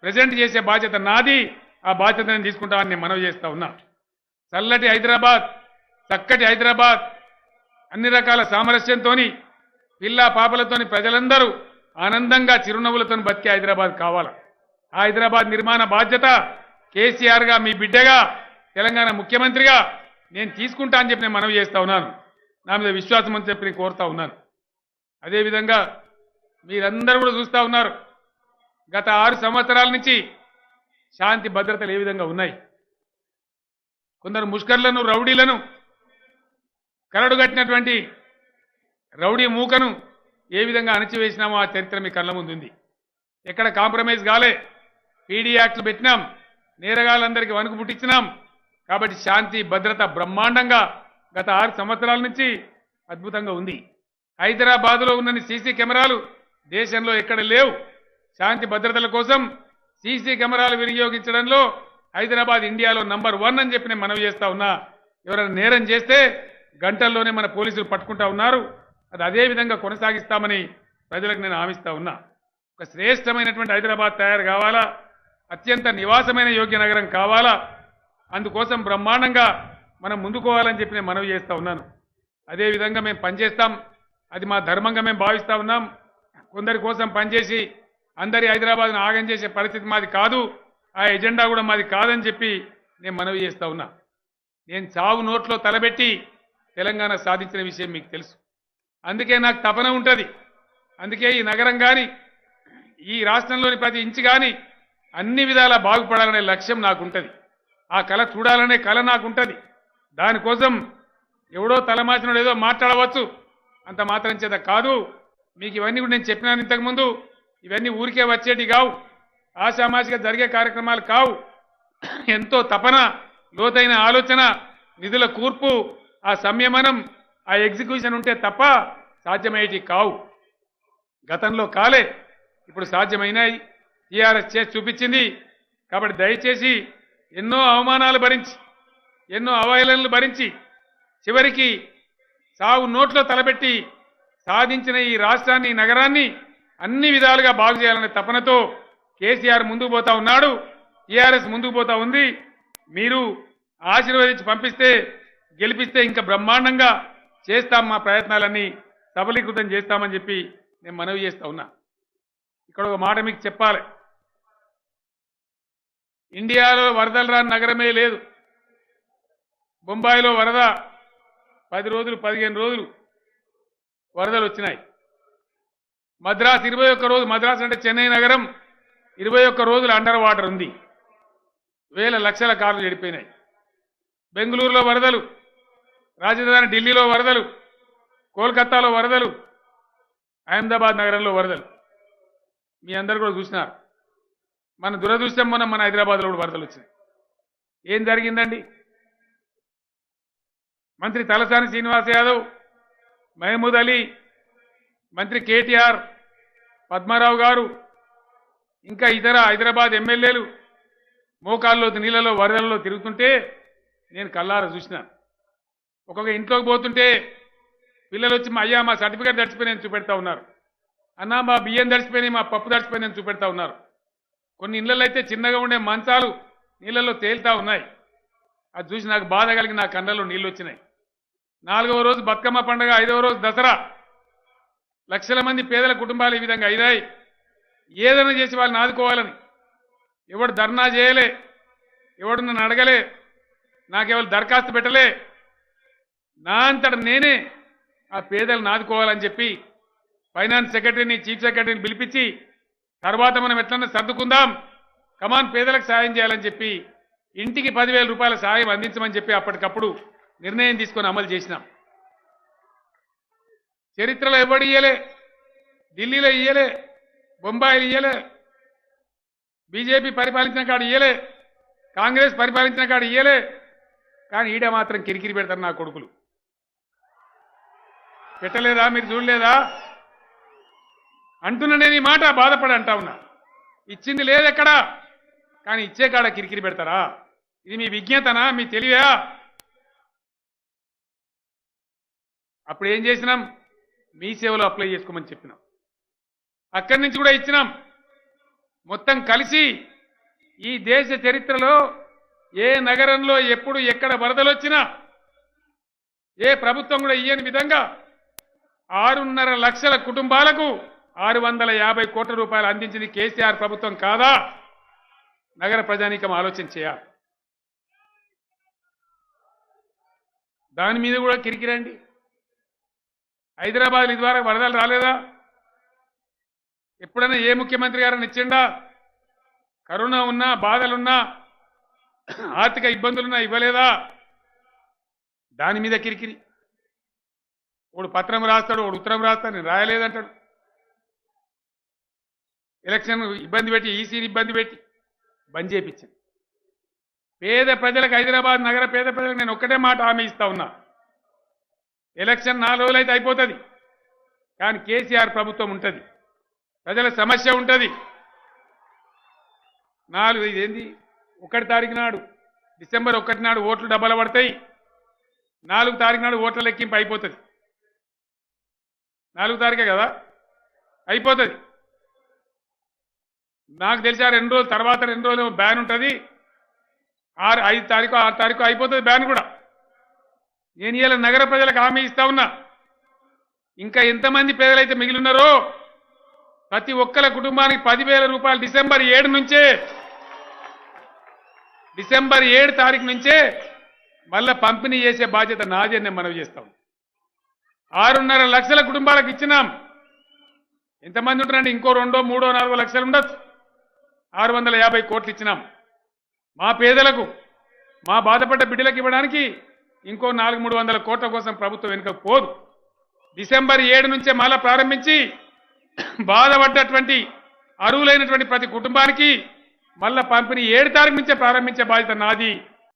Present చేసే బాధ్యత నాది. ఆ బాధ్యత నేను తీసుకుంటామని నేను మనవి చేస్తా ఉన్నా. చల్లటి హైదరాబాద్, చక్కటి హైదరాబాద్, అన్ని రకాల సామరస్యంతోని పిల్ల పాపలతోని ప్రజలందరూ ఆనందంగా చిరునవ్వులతో బతికే హైదరాబాద్ కావాలా. ఆ హైదరాబాద్ నిర్మాణ బాధ్యత కేసీఆర్గా, మీ బిడ్డగా, తెలంగాణ ముఖ్యమంత్రిగా నేను తీసుకుంటా అని చెప్పి నేను మనవి చేస్తా ఉన్నాను. నా మీద విశ్వాసం అని చెప్పి నేను కోరుతా ఉన్నాను. అదేవిధంగా మీరందరూ కూడా చూస్తూ ఉన్నారు, గత 6 సంవత్సరాల నుంచి శాంతి భద్రతలు ఏ విధంగా ఉన్నాయి. కొందరు ముష్కర్లను, రౌడీలను, కరడుగట్టినటువంటి రౌడీ మూకను ఏ విధంగా అణచివేసినామో ఆ చరిత్ర మీ కళ్ళ ముందు ఉంది. ఎక్కడ కాంప్రమైజ్ కాలే, పీడీ యాక్ట్లు పెట్టినాం, నేరగాళ్ళందరికీ వణుకు పుట్టించినాం. కాబట్టి శాంతి భద్రత బ్రహ్మాండంగా గత 6 సంవత్సరాల నుంచి అద్భుతంగా ఉంది. హైదరాబాద్లో ఉన్న సీసీ కెమెరాలు దేశంలో ఎక్కడ లేవు. శాంతి భద్రతల కోసం సీసీ కెమెరాలు వినియోగించడంలో హైదరాబాద్ ఇండియాలో నంబర్ 1 అని చెప్పి నేను మనవి చేస్తా ఉన్నా. ఎవరైనా నేరం చేస్తే గంటల్లోనే మన పోలీసులు పట్టుకుంటా ఉన్నారు. అది అదే విధంగా కొనసాగిస్తామని ప్రజలకు నేను హామీస్తా ఉన్నా. ఒక శ్రేష్టమైనటువంటి హైదరాబాద్ తయారు కావాలా, అత్యంత నివాసమైన యోగ్య నగరం కావాలా, అందుకోసం బ్రహ్మాండంగా మనం ముందుకోవాలని చెప్పి నేను మనవి చేస్తా ఉన్నాను. అదేవిధంగా మేము పనిచేస్తాం, అది మా ధర్మంగా మేము భావిస్తూ ఉన్నాం. కొందరి కోసం పనిచేసి అందరి హైదరాబాద్ను ఆగం చేసే పరిస్థితి మాది కాదు, ఆ ఎజెండా కూడా మాది కాదని చెప్పి నేను మనవి చేస్తా ఉన్నా. నేను చావు నోట్లో తలబెట్టి తెలంగాణ సాధించిన విషయం మీకు తెలుసు. అందుకే నాకు తపన ఉంటుంది. అందుకే ఈ నగరం కానీ, ఈ రాష్ట్రంలోని ప్రతి ఇంచు కానీ అన్ని విధాలా బాగుపడాలనే లక్ష్యం నాకుంటుంది. ఆ కళ చూడాలనే కళ నాకుంటుంది. దానికోసం ఎవడో తలమాసినోడు ఏదో మాట్లాడవచ్చు, అంత మాత్రం చేత కాదు. మీకు ఇవన్నీ కూడా నేను చెప్పినాను ఇంతకుముందు. ఇవన్నీ ఊరికే వచ్చేటి కావు, ఆషామాషిగా జరిగే కార్యక్రమాలు కావు. ఎంతో తపన, లోతైన ఆలోచన, నిధుల కూర్పు, ఆ సంయమనం, ఆ ఎగ్జిక్యూషన్ ఉంటే తప్ప సాధ్యమయ్యేటి కావు. గతంలో కాలే, ఇప్పుడు సాధ్యమైనాయి. టీఆర్ఎస్ చేసి చూపించింది. కాబట్టి దయచేసి ఎన్నో అవమానాలు భరించి, ఎన్నో అవహేళనలు భరించి, చివరికి సాగు నోట్లో తలబెట్టి సాధించిన ఈ రాష్ట్రాన్ని, ఈ నగరాన్ని అన్ని విధాలుగా బాగు చేయాలనే తపనతో కేసీఆర్ ముందుకు పోతా ఉన్నాడు, టీఆర్ఎస్ ముందుకు పోతా ఉంది. మీరు ఆశీర్వదించి పంపిస్తే, గెలిపిస్తే ఇంకా బ్రహ్మాండంగా చేస్తాం, మా ప్రయత్నాలన్నీ సఫలీకృతం చేస్తామని చెప్పి నేను మనవి చేస్తా ఉన్నా. ఇక్కడ ఒక మాట మీకు చెప్పాలి. ఇండియాలో వరదలు రాని నగరమే లేదు. బొంబాయిలో వరద 10 రోజులు 15 రోజులు వరదలు వచ్చినాయి. మద్రాసు 21 రోజు, మద్రాసు అంటే చెన్నై నగరం 21 రోజులు అండర్ వాటర్ ఉంది. వేల లక్షల కార్లు చెడిపోయినాయి. బెంగళూరులో వరదలు, రాజధాని ఢిల్లీలో వరదలు, కోల్కతాలో వరదలు, అహ్మదాబాద్ నగరంలో వరదలు మీ అందరు కూడా చూసినారు. మన దురదృష్టం మన హైదరాబాద్లో కూడా వరదలు వచ్చినాయి. ఏం జరిగిందండి? మంత్రి తలసాని శ్రీనివాస్ యాదవ్, మహమూద్ అలీ, మంత్రి కేటీఆర్, పద్మారావు గారు, ఇంకా ఇతర హైదరాబాద్ ఎమ్మెల్యేలు మోకాల్లో నీళ్ళలో వరదల్లో తిరుగుతుంటే నేను కళ్ళారా చూసిన. ఒక్కొక్క ఇంట్లోకి పోతుంటే పిల్లలు వచ్చి అయ్యా మా సర్టిఫికేట్ తడిచిపోయి చూపెడతా ఉన్నారు, అన్నా మా బియ్యం తడిచిపోయినాయి, మా పప్పు తడిచిపోయిందని చూపెడతా ఉన్నారు. కొన్ని ఇళ్లలో అయితే చిన్నగా ఉండే మంచాలు నీళ్ళల్లో తేలుతా ఉన్నాయి. అది చూసి నాకు బాధ కలిగి నా కళ్ళల్లో నీళ్ళు వచ్చినాయి. 4వ రోజు బతుకమ్మ పండుగ, 5వ రోజు దసరా, లక్షల మంది పేదల కుటుంబాలు ఈ విధంగా అయినాయి. ఏదైనా చేసి వాళ్ళని ఆదుకోవాలని ఎవడు ధర్నా చేయలే, ఎవడు నన్ను అడగలే, నాకెవరు దరఖాస్తు పెట్టలే. నా అంతట నేనే ఆ పేదలను ఆదుకోవాలని చెప్పి ఫైనాన్స్ సెక్రటరీని, చీఫ్ సెక్రటరీని పిలిపించి తర్వాత మనం ఎట్లన్నా సర్దుకుందాం, కమాన్ పేదలకు సాయం చేయాలని చెప్పి ఇంటికి 10,000 రూపాయల సాయం అందించమని చెప్పి అప్పటికప్పుడు నిర్ణయం తీసుకొని అమలు చేసినాం. చరిత్రలో ఎవడు ఇయ్యలే, ఢిల్లీలో ఇయ్యలే, బొంబాయిలు ఇయ్యలే, బీజేపీ పరిపాలించిన కాడు ఇయ్యలే, కాంగ్రెస్ పరిపాలించిన కాడు ఇయ్యలే. కానీ ఈడ మాత్రం కిరికిరి పెడతారు నా కొడుకులు. పెట్టలేదా? మీరు చూడలేదా? అంటున్నా నేను ఈ మాట, బాధపడి అంటా ఉన్నా. ఇచ్చింది లేదెక్కడా, కానీ ఇచ్చే కాడ కిరికిరి పెడతారా? ఇది మీ విజ్ఞతనా, మీ తెలివా? అప్పుడు ఏం చేసినాం? మీ సేవలో అప్లై చేసుకోమని చెప్పినాం. అక్కడి నుంచి కూడా ఇచ్చినాం. మొత్తం కలిసి ఈ దేశ చరిత్రలో ఏ నగరంలో ఎప్పుడు ఎక్కడ వరదలు వచ్చినా ఏ ప్రభుత్వం కూడా ఇయ్యని విధంగా 6.5 లక్షల కుటుంబాలకు 650 కోట్ల రూపాయలు అందించింది కేసీఆర్ ప్రభుత్వం కాదా? నగర ప్రజానీకం ఆలోచన చేయాలి. దాని మీద కూడా కిరికిరండి. హైదరాబాద్ ఇదివరకు వరదలు రాలేదా? ఎప్పుడైనా ఏ ముఖ్యమంత్రి గారని ఇచ్చిండా? కరోనా ఉన్నా బాధలున్నా ఆర్థిక ఇబ్బందులున్నా ఇవ్వలేదా? దాని మీద కిరికిరి. వాడు పత్రం రాస్తాడు, వాడు ఉత్తరం రాస్తాడు, నేను రాయలేదంటాడు. ఎలక్షన్ ఇబ్బంది పెట్టి ఈసీని ఇబ్బంది పెట్టి బంద్ చేయించింది. పేద ప్రజలకు హైదరాబాద్ నగర పేద ప్రజలకు నేను ఒక్కటే మాట హామీ ఇస్తా ఉన్నా. ఎలక్షన్ 4 రోజులైతే అయిపోతుంది, కానీ కేసీఆర్ ప్రభుత్వం ఉంటుంది, ప్రజల సమస్య ఉంటుంది. 4 ఇదేంది 1 తారీఖు నాడు డిసెంబర్ 1 నాడు ఓట్లు డబ్బలు పడతాయి. 4 తారీఖు నాడు ఓట్ల లెక్కింపు అయిపోతుంది. 4 తారీఖే కదా అయిపోతుంది. నాకు తెలిసి 2 రోజుల తర్వాత 2 రోజులు బ్యాన్ ఉంటుంది. 5 తారీఖు 6 తారీఖు అయిపోతుంది బ్యాన్ కూడా. నేను ఇలా నగర ప్రజలకు హామీ ఇస్తా ఉన్నా. ఇంకా ఎంతమంది పేదలైతే మిగిలి ఉన్నారో ప్రతి ఒక్కల కుటుంబానికి 10,000 రూపాయలు డిసెంబర్ 7 తారీఖు నుంచే మళ్ళా పంపిణీ చేసే బాధ్యత నాదే నేను మనవి చేస్తాం. 6.5 లక్షల కుటుంబాలకు ఇచ్చినాం. ఎంతమంది ఉంటారండి? ఇంకో 2, 3, 4 లక్షలు ఉండొచ్చు. 650 కోట్లు ఇచ్చినాం. మా పేదలకు, మా బాధపడ్డ బిడ్డలకు ఇవ్వడానికి ఇంకో 400-300 కోట్ల కోసం ప్రభుత్వం వెనుకకు పోదు. డిసెంబర్ 7 నుంచే మళ్ళా ప్రారంభించి బాధపడ్డటువంటి అర్హులైనటువంటి ప్రతి కుటుంబానికి మళ్ళా పంపిణీ 7 తారీఖు నుంచే ప్రారంభించే బాధ్యత నాది.